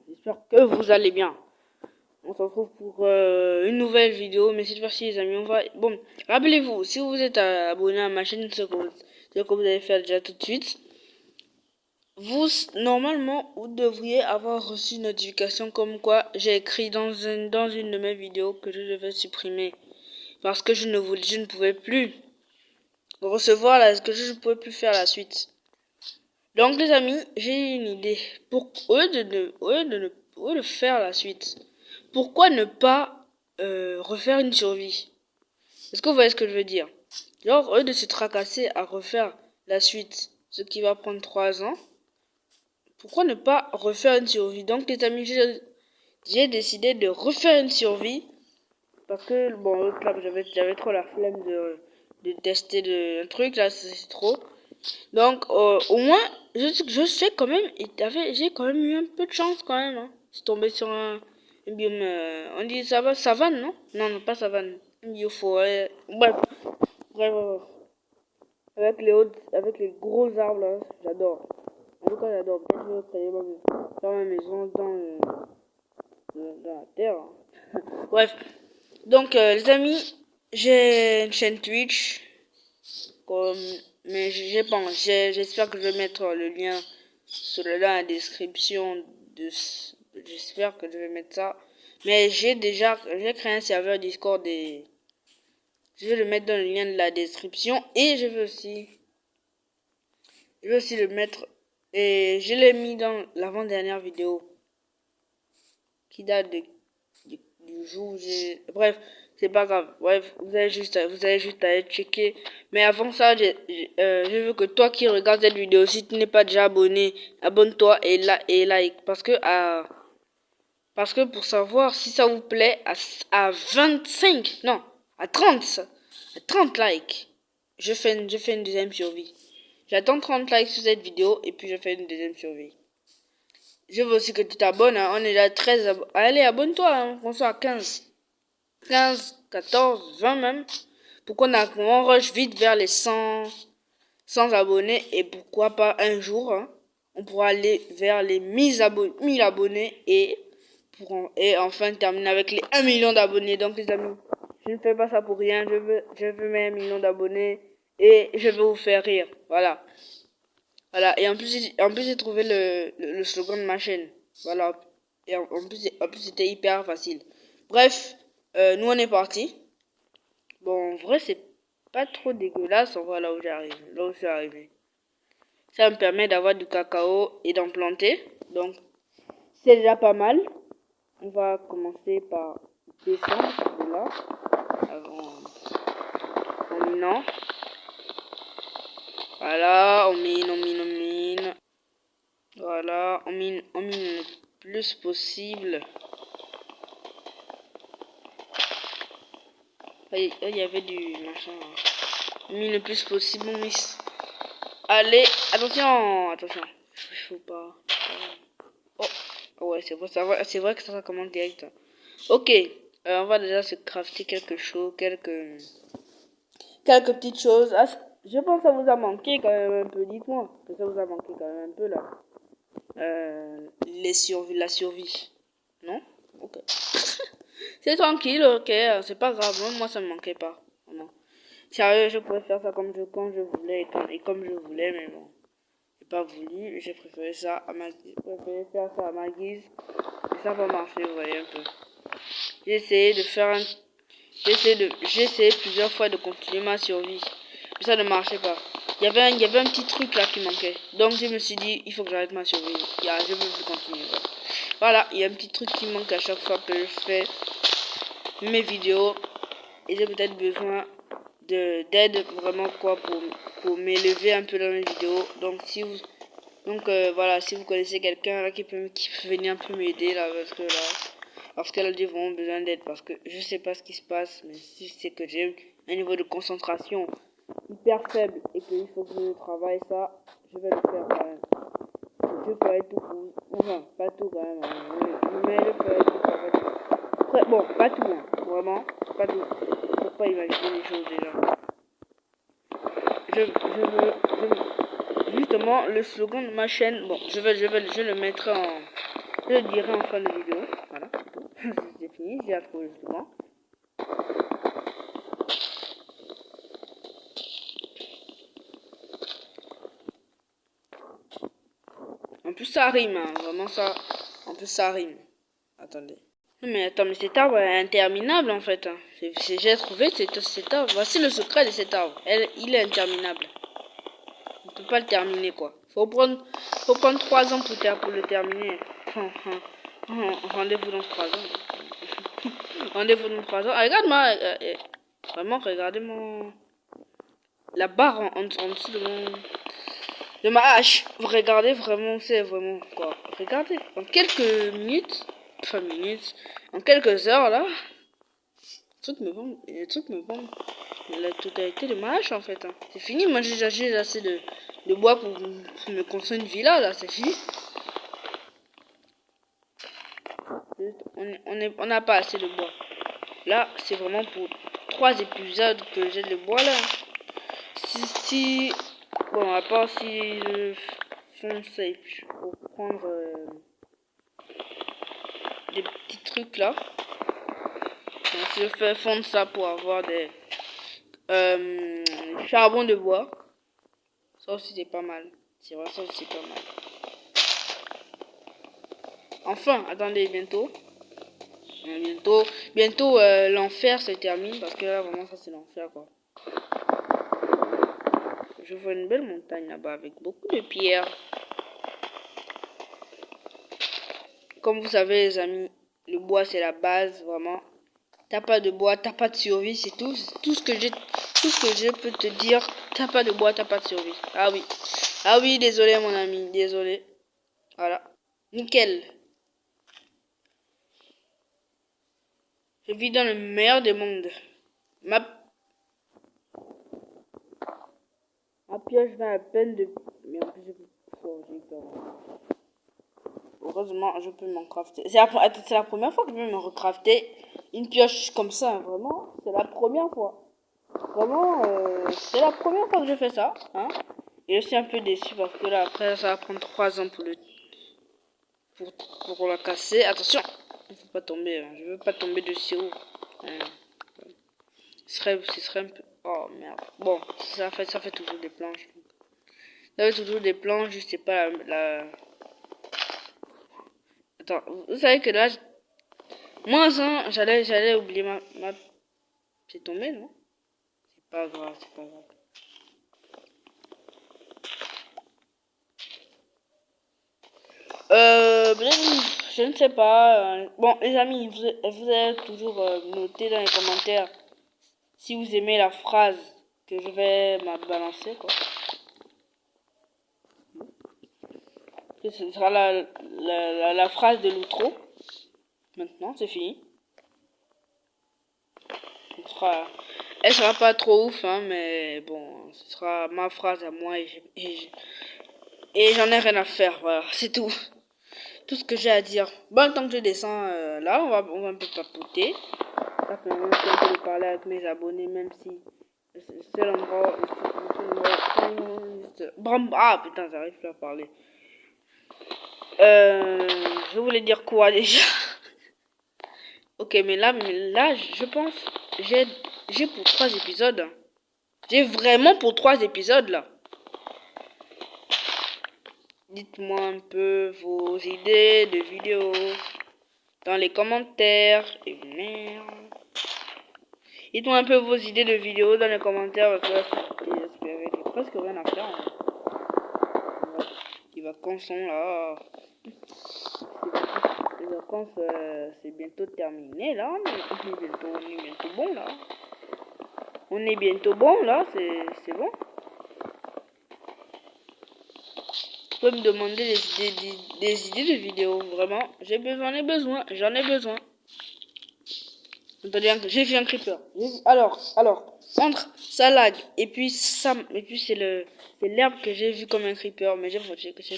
J'espère que vous allez bien. On se retrouve pour une nouvelle vidéo, mais cette fois-ci les amis, on va... Bon, rappelez-vous, si vous êtes abonné à ma chaîne, ce que vous allez faire déjà tout de suite, normalement, vous devriez avoir reçu une notification comme quoi j'ai écrit dans une de mes vidéos que je devais supprimer. Parce que je ne pouvais plus recevoir, que je ne pouvais plus faire la suite. Donc les amis, j'ai une idée. Au lieu de faire la suite, pourquoi ne pas refaire une survie? Est-ce que vous voyez ce que je veux dire? Genre, au lieu de se tracasser à refaire la suite, ce qui va prendre 3 ans, pourquoi ne pas refaire une survie? Donc les amis, j'ai décidé de refaire une survie. Parce que, bon, l'autre là, j'avais trop la flemme de tester un truc, là, c'est trop. Donc, au moins, je sais quand même, j'ai quand même eu un peu de chance quand même. Hein. Je suis tombé sur un biome, on dit savane, non? Non, non, pas savane. Un biome forêt. Bref. Avec les gros arbres là, j'adore. En tout cas, j'adore. Peut-être que je vais créer ma maison dans la terre. Hein. Bref. Donc, les amis, j'ai une chaîne Twitch. Mais j'espère que je vais mettre le lien dans la description j'espère que je vais mettre ça. Mais j'ai créé un serveur Discord et je vais le mettre dans le lien de la description et je vais aussi le mettre et je l'ai mis dans l'avant-dernière vidéo qui date du jour où bref, c'est pas grave. Bref, vous avez juste à aller checker. Mais avant ça, je veux que toi qui regardes cette vidéo, si tu n'es pas déjà abonné, abonne-toi et like. Parce que pour savoir si ça vous plaît, à 25, non, à 30 likes, je fais une deuxième survie. J'attends 30 likes sur cette vidéo et puis je fais une deuxième survie. Je veux aussi que tu t'abonnes, hein. On est déjà 13 abonnés. Allez, abonne-toi, hein. On soit à 15, 14, 20 même. Pourquoi on rush vite vers les 100 abonnés et pourquoi pas un jour, hein, on pourra aller vers les 1000 abonnés et enfin terminer avec les 1 million d'abonnés. Donc les amis, je ne fais pas ça pour rien. Je veux mes 1 million d'abonnés et je veux vous faire rire. Voilà. Et en plus j'ai trouvé le slogan de ma chaîne. Voilà. Et en plus c'était hyper facile. Bref, nous on est parti. Bon, en vrai, c'est pas trop dégueulasse. On voit là où je suis arrivé. Ça me permet d'avoir du cacao et d'en planter. Donc, c'est déjà pas mal. On va commencer par descendre de là. En minant. Voilà, on mine. Voilà, on mine le plus possible. Il y avait du machin. On mine le plus possible, on miss. Allez, attention. Il faut pas. Oh, ouais, c'est vrai que ça commence direct. Ok, on va déjà se crafter quelque chose, quelques petites choses. Je pense que ça vous a manqué quand même un peu, dites-moi. Que ça vous a manqué quand même un peu là. La survie. Non? Ok. C'est tranquille, ok, c'est pas grave, moi ça me manquait pas. Vraiment. Sérieux, je pourrais faire ça quand je voulais et comme je voulais, mais bon. J'ai pas voulu, j'ai préféré faire ça à ma guise. Et ça va marcher, vous voyez un peu. J'ai essayé plusieurs fois de continuer ma survie. Mais ça ne marchait pas. Il y avait un petit truc là qui manquait. Donc je me suis dit, il faut que j'arrête ma survie. Je veux plus continuer. Voilà, il y a un petit truc qui manque à chaque fois que je fais mes vidéos. Et j'ai peut-être besoin d'aide vraiment quoi pour m'élever un peu dans mes vidéos. Donc voilà, si vous connaissez quelqu'un là qui peut venir un peu m'aider là parce que là ils ont besoin d'aide parce que je sais pas ce qui se passe, mais si c'est que j'ai un niveau de concentration hyper faible et qu'il faut que je travaille ça, je vais le faire quand même. Je ferai tout enfin pas tout quand même, mais je ferai tout quand même. Bon, pas tout, hein, vraiment, pas tout. Faut pas imaginer les choses déjà. Justement, le slogan de ma chaîne, bon, je le mettrai Je le dirai en fin de vidéo. Voilà, c'est tout. C'est fini, j'ai trouvé le slogan. En plus ça rime, hein. Vraiment ça. En plus ça rime. Attendez. Non mais attends, mais cet arbre est interminable en fait. Hein. J'ai trouvé cet arbre. Voici le secret de cet arbre. Il est interminable. On peut pas le terminer quoi. Faut prendre 3 ans pour le terminer. Rendez-vous dans 3 ans. Rendez-vous dans 3 ans. Ah, regarde-moi. Vraiment, regardez la barre en dessous de ma hache. Vous regardez vraiment, c'est vraiment quoi. Regardez. En quelques minutes. Enfin minutes. En quelques heures là. Les trucs me vont. La totalité de ma hache en fait. Hein. C'est fini. Moi j'ai assez de bois pour me construire une villa là. C'est fini. On n'a pas assez de bois. Là, c'est vraiment pour 3 épisodes que j'ai le bois là. Bon, à part si je fonce et puis pour prendre des petits trucs là. Donc, si je fais fondre ça pour avoir des charbon de bois. Ça aussi c'est pas mal. C'est vrai, ça aussi c'est pas mal. Enfin, attendez, bientôt l'enfer se termine parce que là vraiment ça c'est l'enfer quoi. Je vois une belle montagne là-bas avec beaucoup de pierres. Comme vous savez les amis, le bois c'est la base vraiment. T'as pas de bois, t'as pas de survie, c'est tout. Tout ce que je peux te dire, t'as pas de bois, t'as pas de survie. Ah oui. Ah oui, désolé mon ami, désolé. Voilà. Nickel. Je vis dans le meilleur des mondes. Ma pioche va à peine de... Mais en plus, je peux forger quand même. Heureusement, je peux m'en crafter. C'est la première fois que je vais me recrafter une pioche comme ça. Vraiment, c'est la première fois. Vraiment, c'est la première fois que je fais ça. Hein. Et je suis un peu déçu parce que là, après, ça va prendre 3 ans pour la casser. Attention, il faut pas tomber. Hein. Je veux pas tomber de si haut. Hein. Ce serait un peu... Oh merde. Bon, ça fait toujours des planches. Ça fait toujours des planches, je sais pas Attends, vous savez que là... Moi, j'allais oublier ma... C'est tombé, non? C'est pas grave, c'est pas grave. Je ne sais pas. Bon, les amis, vous allez toujours noter dans les commentaires si vous aimez la phrase que je vais balancer, quoi. Ce sera la phrase de l'outro. Maintenant, c'est fini. Elle sera pas trop ouf, hein, mais bon, ce sera ma phrase à moi et j'en ai rien à faire, voilà, c'est tout. Tout ce que j'ai à dire. Bon, tant que je descends là, on va un peu papoter. Ça permet aussi un peu de parler avec mes abonnés, même si c'est l'endroit ah putain, j'arrive plus à parler. Je voulais dire quoi déjà? Ok, mais là, je pense, j'ai pour 3 épisodes. J'ai vraiment pour 3 épisodes là. Dites-moi un peu vos idées de vidéos dans les commentaires. Et merde. Dites-moi un peu vos idées de vidéos dans les commentaires parce que là, j'ai presque rien à faire. Hein. Les vacances sont là. Les vacances, c'est bientôt terminé là. On est bientôt bon là. On est bientôt bon là, c'est bon. Vous pouvez me demander des idées de vidéos, vraiment. J'en ai besoin. J'ai vu un creeper. Alors, entre ça lag et puis c'est l'herbe que j'ai vu comme un creeper, mais j'ai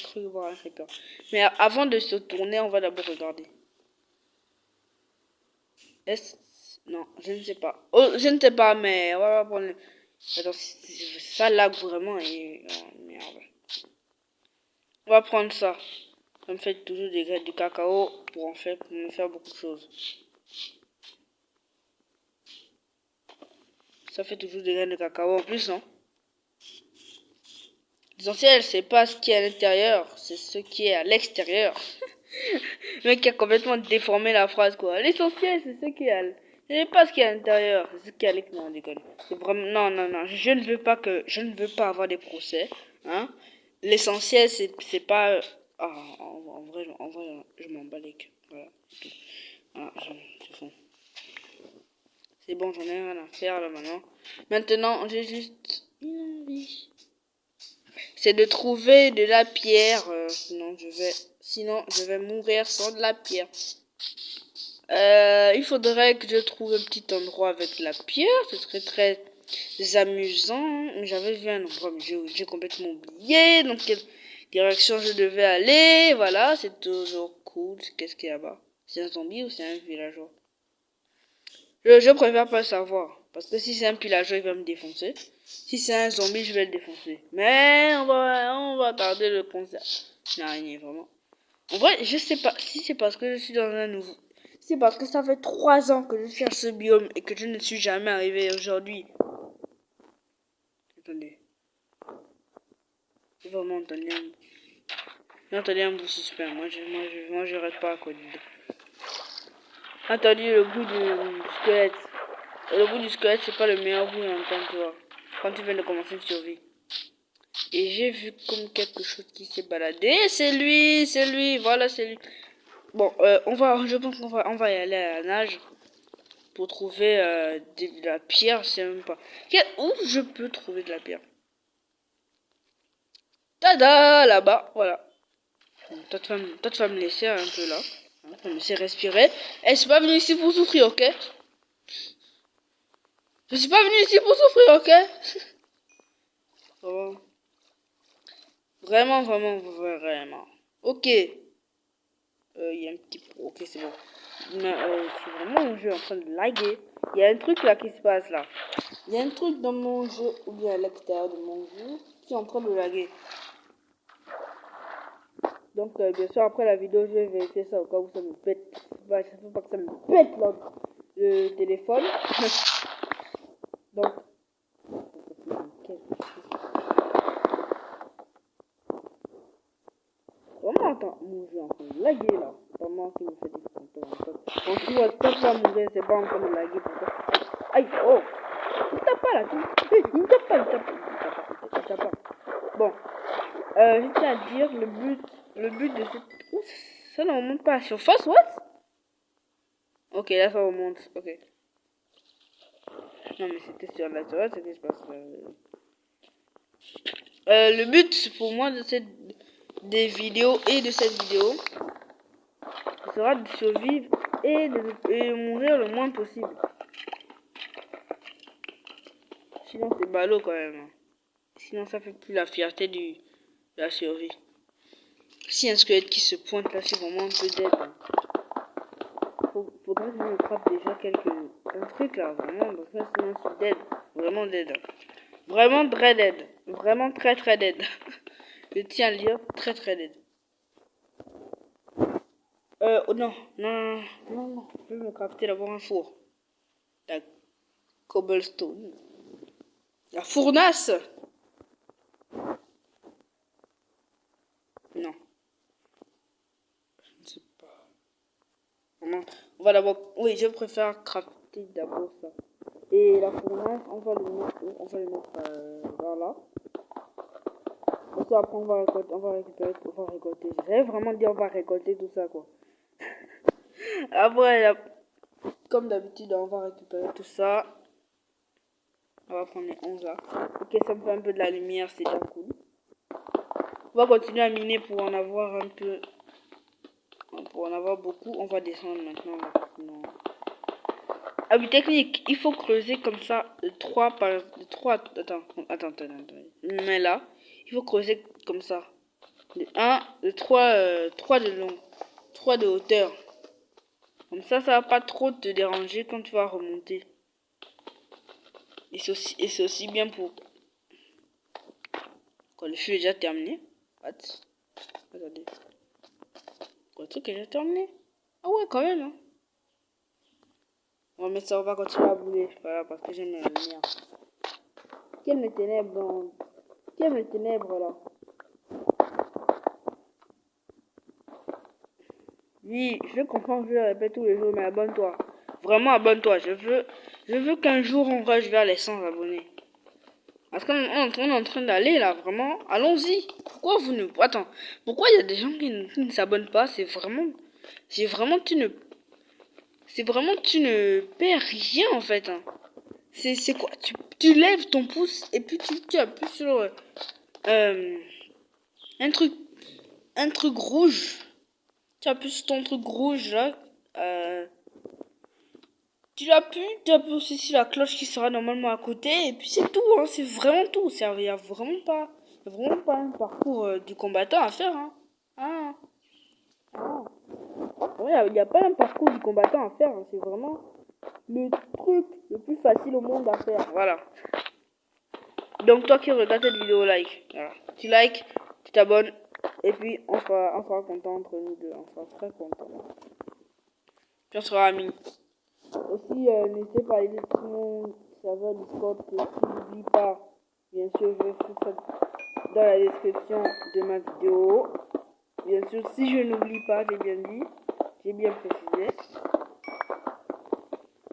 cru voir un creeper. Mais avant de se tourner, on va d'abord regarder. Non, je ne sais pas. Oh, je ne sais pas, mais on va prendre. Attends, ça lag vraiment et oh, merde. On va prendre ça. Ça me fait toujours des graines de cacao pour me faire beaucoup de choses. Ça fait toujours des graines de cacao en plus, non? L'essentiel, c'est pas ce qui est à l'intérieur, c'est ce qui est à l'extérieur. Le mec qui a complètement déformé la phrase, quoi. L'essentiel, c'est ce qui est à c'est pas ce qui est à l'intérieur, c'est ce qui est à l'extérieur. Non, déconne. C'est vraiment, non, je ne veux pas avoir des procès, hein. L'essentiel, c'est pas, en vrai, je m'en bats les couilles. Voilà, c'est tout. Voilà, c'est fond. C'est bon, j'en ai rien à faire, là, maintenant. Maintenant, j'ai juste une envie. C'est de trouver de la pierre, sinon je vais mourir sans de la pierre. Il faudrait que je trouve un petit endroit avec de la pierre, ce serait très amusant. J'avais vu un endroit, mais j'ai complètement oublié dans quelle direction je devais aller. Voilà, c'est toujours cool. Qu'est-ce qu'il y a là-bas? C'est un zombie ou c'est un villageois? Je préfère pas savoir, parce que si c'est un villageois, il va me défoncer. Si c'est un zombie, je vais le défoncer. Mais on va tarder le concert. L'araignée, vraiment. En vrai, je sais pas si c'est parce que je suis dans un nouveau. C'est parce que ça fait 3 ans que je cherche ce biome et que je ne suis jamais arrivé aujourd'hui. Attendez. J'ai vraiment entendu un bruit suspect. Moi, je reste pas à quoi dire. Entendu le goût du squelette. Le goût du squelette, c'est pas le meilleur goût en temps, tu vois. Quand tu viens de commencer une survie. Et j'ai vu comme quelque chose qui s'est baladé. C'est lui, voilà, c'est lui. Bon, je pense on va y aller à la nage pour trouver de la pierre. C'est même pas. Où je peux trouver de la pierre? Tada, là-bas, voilà. Toi, tu vas me laisser un peu là. Tu vas me laisser respirer. Et je suis pas venu ici pour souffrir, ok? Je suis pas venu ici pour souffrir, ok? Vraiment, vraiment. Ok. Il y a un petit... Ok, c'est bon. Mais c'est vraiment mon jeu en train de laguer. Il y a un truc là qui se passe là. Il y a un truc dans mon jeu, ou bien à l'extérieur de mon jeu, qui est en train de laguer. Donc, bien sûr, après la vidéo, je vais vérifier ça au cas où ça me pète. Bah, ça fait pas que ça me pète là, le téléphone. Donc, vraiment, attends, mon jeu est en train de laguer là. Vraiment, qui me fait des photos. Donc, tu vois, ça va mourir, c'est pas en train de laguer. Aïe, oh! Il tape pas là, il tape pas. Bon, je tiens à dire le but de cette... Ouh, ça ne remonte pas à la surface, what? Ok, là ça remonte, ok. Non mais c'était sur la surface, c'est ce qui se passe. Le but pour moi des vidéos et de cette vidéo sera de survivre et de mourir le moins possible. Sinon c'est ballot quand même. Sinon ça fait plus la fierté de la survie. Si un squelette qui se pointe là, c'est vraiment un peu dead. Faudrait que je me frappe déjà un truc là, vraiment, parce que sinon c'est dead. Vraiment dead. Vraiment très dead. Vraiment très très dead. Je tiens à le dire, très très dead. Oh non. Je vais me crafter d'abord un four. La cobblestone. La fournace. Non. Je ne sais pas. Vraiment. On va d'abord... Oui, je préfère crafter d'abord ça. Et la fournace, on va le mettre où? On va le mettre vers là. Et après, on va récolter. J'allais vraiment dire on va récolter tout ça, quoi. Après, comme d'habitude, on va récupérer tout ça. On va prendre les 11 là. Ok, ça me fait un peu de la lumière, c'est déjà cool. On va continuer à miner pour en avoir un peu. Pour en avoir beaucoup. On va descendre maintenant. Ah oui, technique. Il faut creuser comme ça de 3 par... De 3... Attends. Mais là, il faut creuser comme ça. De 1, de 3, 3 de long. 3 de hauteur. Comme ça va pas trop te déranger quand tu vas remonter. Et c'est aussi bien pour... Quand le feu est déjà terminé. Attendez. Quoi, truc que j'ai terminé? Ah ouais, quand même, hein. Bon, mais ça, on va continuer à bouler. Voilà, parce que j'aime la lumière. Quelle mes ténèbres, non. Quelle mes ténèbres, là. Oui, je comprends que je le répète tous les jours, mais abonne-toi. Vraiment, abonne-toi. Je veux qu'un jour on rush vers les 100 abonnés. Parce qu'on est en train d'aller là, vraiment. Allons-y. Pourquoi vous ne... Attends. Pourquoi il y a des gens qui ne s'abonnent pas? C'est vraiment, tu ne perds rien en fait, hein. C'est quoi? Tu lèves ton pouce et puis tu appuies sur euh, un truc, un truc rouge. Tu appuies sur ton truc rouge là. Euh, tu appuies aussi sur la cloche qui sera normalement à côté, et puis c'est tout, hein, c'est vraiment tout. Il n'y a vraiment pas un parcours du combattant à faire, hein. Ah, ah. Ouais, il n'y a pas un parcours du combattant à faire, hein, c'est vraiment le truc le plus facile au monde à faire. Voilà. Donc toi qui regardes cette vidéo, like. Voilà. Tu likes, tu t'abonnes, et puis on sera content entre nous deux, on sera très content. Puis on sera amis. Aussi, n'hésitez pas à aller sur mon serveur Discord. N'oublie pas, bien sûr, je vais faire ça dans la description de ma vidéo. Bien sûr, si je n'oublie pas, j'ai bien dit, j'ai bien précisé.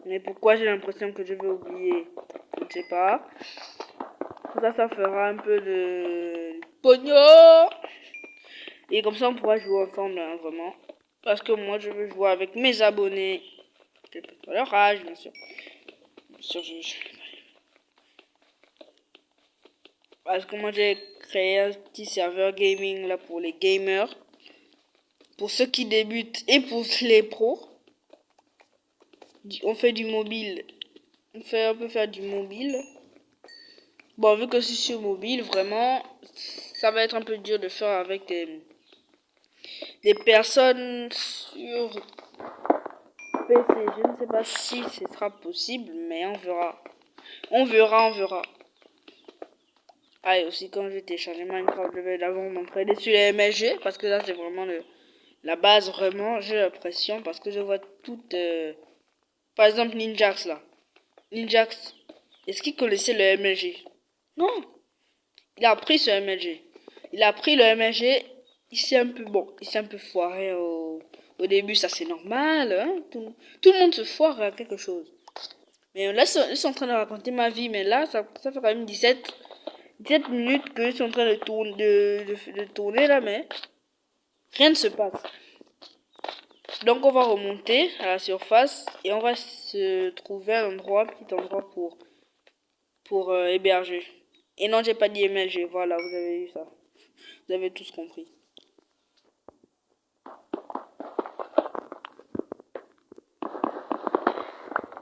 Mais pourquoi j'ai l'impression que je vais oublier, je ne sais pas. Ça fera un peu de pognon. Et comme ça, on pourra jouer ensemble, hein, vraiment. Parce que moi, je veux jouer avec mes abonnés. Quel que soit leur âge, bien sûr. Bien sûr, parce que moi j'ai créé un petit serveur gaming là pour les gamers, pour ceux qui débutent et pour les pros. On fait du mobile, on peut faire du mobile. Bon, vu que c'est sur mobile, vraiment, ça va être un peu dur de faire avec des personnes sur PC. Je ne sais pas si ce sera possible, mais on verra. On verra. Ah, et aussi quand je vais télécharger Minecraft, je vais d'abord m'entraîner sur les MSG, parce que là c'est vraiment la base, vraiment. J'ai l'impression, parce que je vois toutes... par exemple Ninjax là. Ninjax, est-ce qu'il connaissait le MLG? Non, il a appris ce MLG. Il a appris le MLG, il s'est un peu... Bon, il s'est un peu foiré au début, ça c'est normal, hein. Tout le monde se foire à quelque chose. Mais là, je suis en train de raconter ma vie, mais là, ça fait quand même 17 minutes que je suis en train de tourner là, mais rien ne se passe. Donc on va remonter à la surface et on va se trouver un petit endroit pour héberger. Et non, j'ai pas dit MLG, voilà, vous avez vu ça. Vous avez tous compris.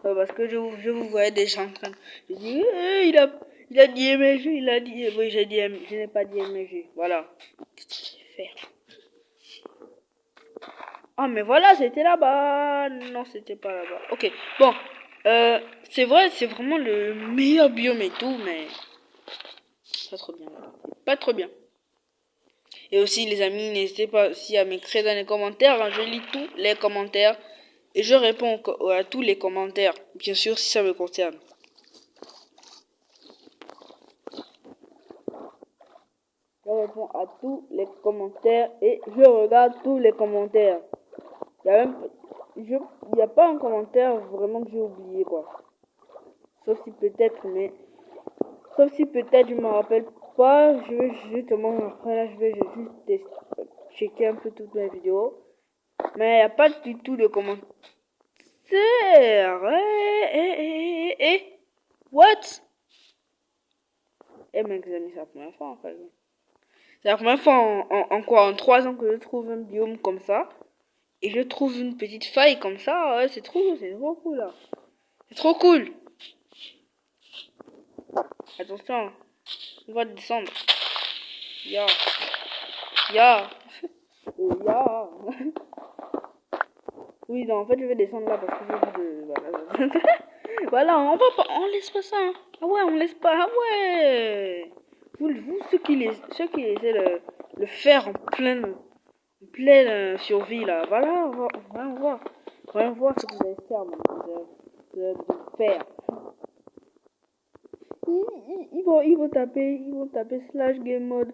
Parce que je vous voyais déjà en train de... Je dis, il a dit MLG, il a dit... Oui, je n'ai pas dit MLG, voilà. Qu'est-ce que je vais faire? Ah, mais voilà, c'était là-bas. Non, c'était pas là-bas. Ok, bon. C'est vrai, c'est vraiment le meilleur biome et tout, mais... Pas trop bien. Pas trop bien. Et aussi, les amis, n'hésitez pas aussi à m'écrire dans les commentaires, hein. Je lis tous les commentaires. Et je réponds à tous les commentaires. Bien sûr, si ça me concerne. Je réponds à tous les commentaires et je regarde tous les commentaires. Il y a pas un commentaire vraiment que j'ai oublié, quoi. Sauf si peut-être, je me rappelle pas. Je vais justement, après là, je vais juste checker un peu toutes mes vidéos. Mais il n'y a pas du tout de commentaires. What? Mec, les amis, c'est la première fois en fait. C'est la première fois en 3 ans que je trouve un biome comme ça. Et je trouve une petite faille comme ça. Ouais, c'est trop cool là. C'est trop cool. Attention, on va descendre. Ya. Ya. Ya. Oui, non, en fait, je vais descendre là parce que je veux de... Voilà, voilà, on va pas... On laisse pas ça, hein. Ah ouais, on laisse pas... Ah ouais. Vous ceux qui essaient de le faire en pleine survie là. Voilà, voyons voir. Voyons voir ce que vous allez faire, vous allez faire. Ils vont taper slash game mode.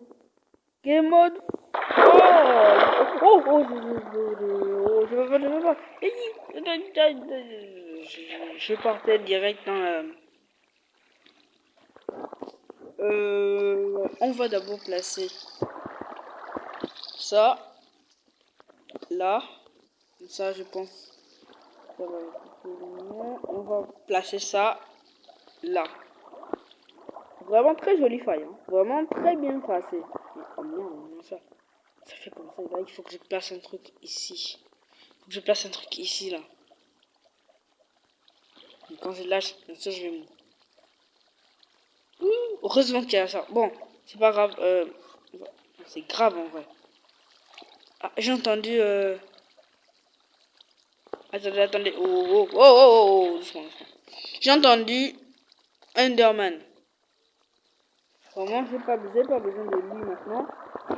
Game mode. Je veux pas. Je partais direct dans la... on va d'abord placer ça là. Ça, je pense. Ça va être... On va placer ça là. Vraiment très jolie faille. Hein. Vraiment très bien placé. Oh merde, ça fait comme ça. Là, il faut que je place un truc ici. Faut que je place un truc ici là. Et quand je lâche, bien sûr, je vais mourir. Heureusement qu'il y a ça. Bon, c'est pas grave. C'est grave en vrai. Ah, j'ai entendu. Attendez. Doucement. J'ai entendu Enderman. Vraiment, j'ai pas besoin de lui maintenant.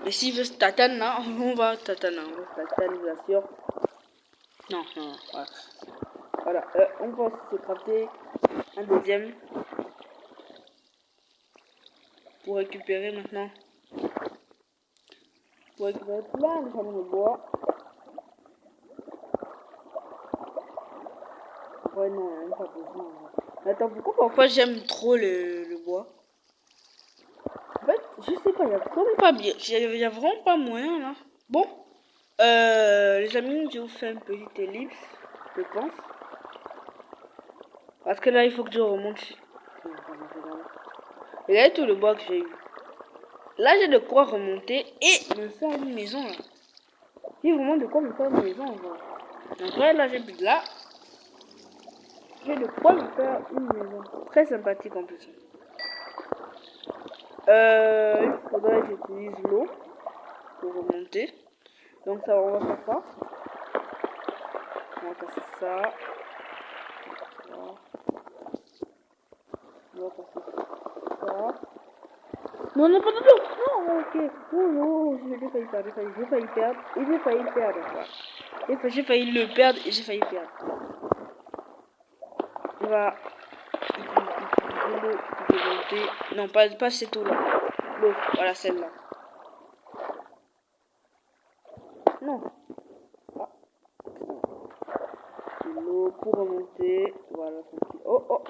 Mais s'il veut tatane là, on va tatane. On va tatane, bien sûr. Non, voilà. Voilà, on va aussi se crafter un deuxième. Pour récupérer maintenant. Pour récupérer plein de familles de bois. Ouais, non, même pas besoin. Attends, pourquoi parfois j'aime trop le bois? En fait, je sais pas, il y a vraiment pas bien. Il y a vraiment pas moyen là. Bon, les amis, je vous fais une petite ellipse, je pense. Parce que là, il faut que je remonte. Regardez tout le bois que j'ai eu. Là, j'ai de quoi remonter et me faire une maison là. J'ai vraiment de quoi me faire une maison. Donc là, j'ai plus de là. J'ai de quoi me faire une maison. Très sympathique en plus. Il faudrait que j'utilise l'eau pour remonter. Donc ça, on va faire ça. On va casser ça. On va casser ça. Non, non, pas de l'eau. Non, ok. Oh, j'ai failli perdre. J'ai failli perdre. Et j'ai failli perdre. J'ai failli le perdre et j'ai failli perdre. On va utiliser l'eau pour remonter. Non, pas cette eau là. L'eau, voilà celle-là. Non. Ah. L'eau pour remonter. Voilà. Oh.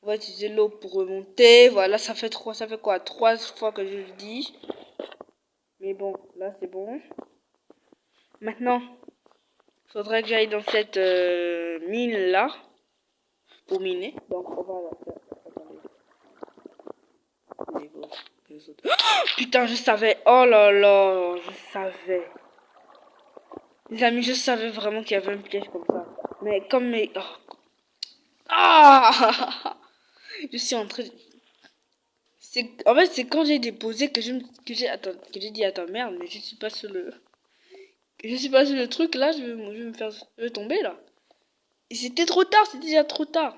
On va utiliser l'eau pour remonter. Voilà, ça fait quoi? 3 fois que je le dis. Mais bon, là c'est bon. Maintenant, il faudrait que j'aille dans cette mine là. Pour miner. Donc on va la faire. Attendez. Putain, je savais. Oh là là, je savais. Les amis, je savais vraiment qu'il y avait un piège comme ça. Mais comme mes... Oh. Ah je suis en train de... En fait, c'est quand j'ai déposé que j'ai dit, attends, merde, mais je suis pas sur le... Je suis pas sur le truc, là, je vais me faire... Je vais tomber, là. Et c'était trop tard, c'était déjà trop tard.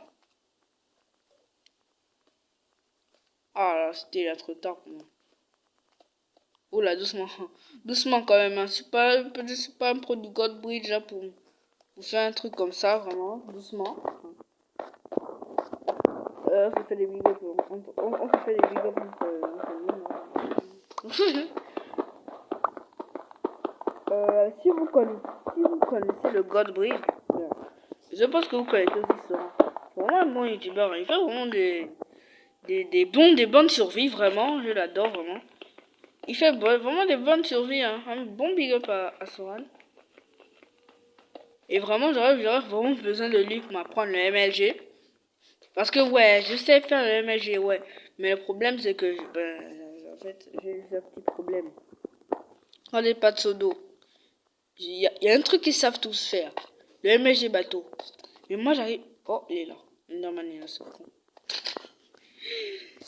Ah là, c'était déjà trop tard pour moi. Oh là, doucement. Doucement quand même, hein. C'est pas un produit Godbridge, là, pour faire un truc comme ça, vraiment. Doucement. On se fait des big ups. On se fait des big ups. Si vous connaissez le Godbridge, je pense que vous connaissez aussi ça. C'est vraiment un bon youtubeur. Il fait vraiment des bonnes survies, vraiment. Je l'adore, vraiment. Il fait vraiment des bonnes survies. Hein. Un bon big up à Soran. Et vraiment, j'aurais vraiment besoin de lui pour m'apprendre le MLG. Parce que, ouais, je sais faire le MLG, ouais. Mais le problème, c'est que, en fait, j'ai un petit problème. Quand les pas de sodo. Il y a un truc qu'ils savent tous faire. Le MLG bateau. Mais moi, j'arrive... Oh, il est là. Enderman, il est là, c'est con.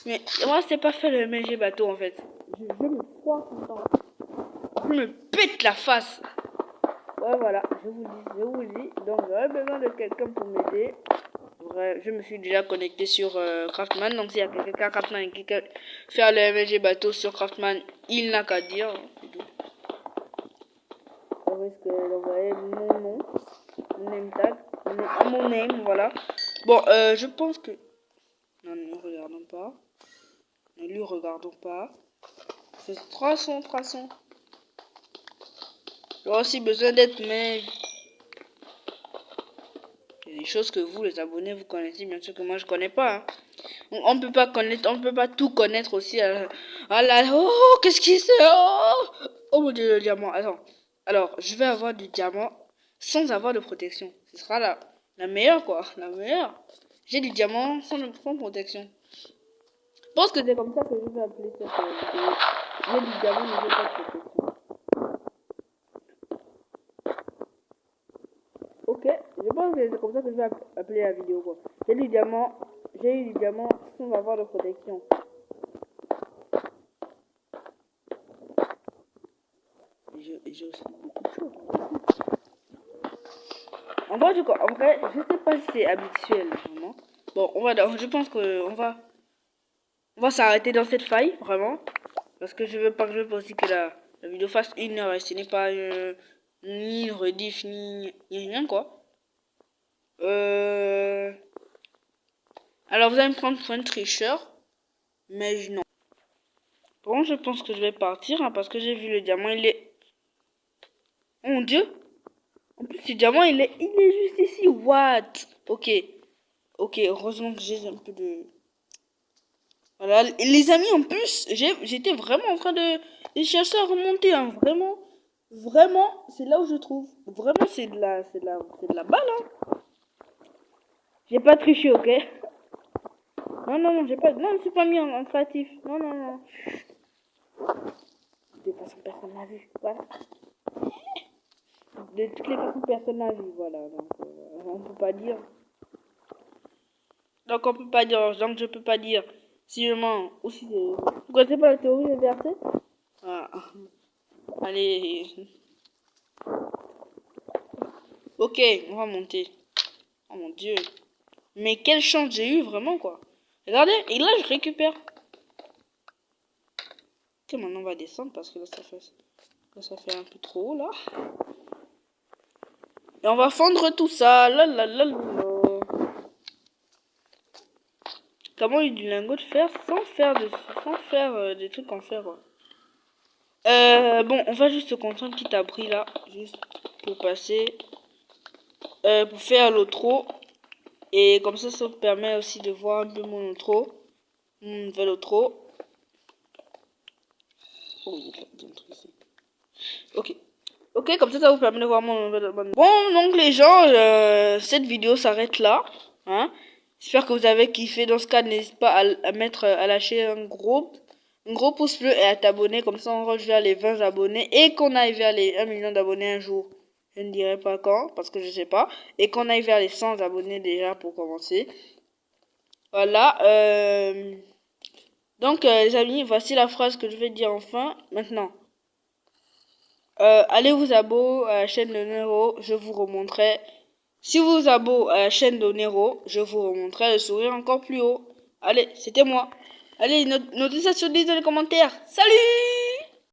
Mais moi, c'est pas faire le MLG bateau, en fait. Je me foire tout le temps. Je me pète la face. Ouais, voilà, je vous dis. Donc, j'aurais besoin de quelqu'un pour m'aider. Je me suis déjà connecté sur Craftman. Donc, s'il y a quelqu'un Craftman qui peut faire le MLG bateau sur Craftman, il n'a qu'à dire. risque d'envoyer mon nom, mon name tag, mon name, voilà. Bon, je pense que... Non, ne regardons pas. Ne lui regardons pas. C'est 300. J'aurais aussi besoin d'être, mais... Il y a des choses que vous, les abonnés, vous connaissez, bien sûr que moi, je connais pas. Hein. On peut pas connaître, on peut pas tout connaître aussi. Oh, qu'est-ce qui c'est? Oh mon dieu, le diamant. Attends. Alors, je vais avoir du diamant sans avoir de protection. Ce sera la meilleure, quoi. La meilleure. J'ai du diamant sans protection. Je pense que c'est comme ça que je vais appeler cette vidéo. J'ai du diamant, mais j'ai pas de protection. Ok, je pense que c'est comme ça que je vais appeler la vidéo, quoi. J'ai eu du diamant sans avoir de protection. Et j'ai aussi beaucoup de choses. En vrai, je sais pas si c'est habituel, vraiment. Bon, je pense qu'on va s'arrêter dans cette faille, vraiment. Parce que je veux pas aussi que la vidéo fasse 1 heure et ce n'est pas ni une rediff, ni rien, quoi. Alors, vous allez me prendre pour un tricheur. Mais non. Bon, je pense que je vais partir, hein, parce que j'ai vu le diamant, il est... Oh mon dieu! En plus, ce diamant, il est juste ici. What? Ok. Ok, heureusement que j'ai un peu de... Voilà, les amis, en plus, j'étais vraiment en train de chercher à remonter, hein. Vraiment, c'est là où je trouve. Vraiment, c'est de la balle, hein. J'ai pas triché, ok? Non, j'ai pas... Non, c'est pas mis en créatif. Non. De toute façon, personne n'a vu. Voilà. De toutes les façons, personne n'a vu. Voilà. Donc, on peut pas dire. Donc, je peux pas dire si je mens ou si c'est... Vous connaissez pas la théorie des versets? Ah. Allez. Ok, on va monter. Oh mon dieu. Mais quelle chance j'ai eu, vraiment, quoi. Regardez, et là, je récupère. Ok, maintenant, on va descendre parce que là, ça fait un peu trop haut, là. Et on va fondre tout ça. Comment il y a du lingot de fer sans faire des trucs en fer, quoi. Bon, on va juste se construire un petit abri, là. Juste pour passer. Pour faire l'outro. Et comme ça me permet aussi de voir un peu mon outro. Mon nouvel outro. Oh, il y a un truc ici. Ok, comme ça vous permet de voir mon nouvel... Bon, donc les gens, cette vidéo s'arrête là. Hein. J'espère que vous avez kiffé. Dans ce cas, n'hésite pas à lâcher un gros pouce bleu et à t'abonner. Comme ça, on rush vers les 20 abonnés. Et qu'on aille vers les 1 million d'abonnés un jour. Je ne dirai pas quand, parce que je sais pas. Et qu'on aille vers les 100 abonnés déjà pour commencer. Voilà. Donc, les amis, voici la phrase que je vais dire enfin. Maintenant. Allez vous abonner à la chaîne de Nero. Je vous remontrerai. Si vous vous abonnez à la chaîne de Nero, je vous remontrerai le sourire encore plus haut. Allez, c'était moi. Allez, notez ça sur 10 dans les commentaires. Salut!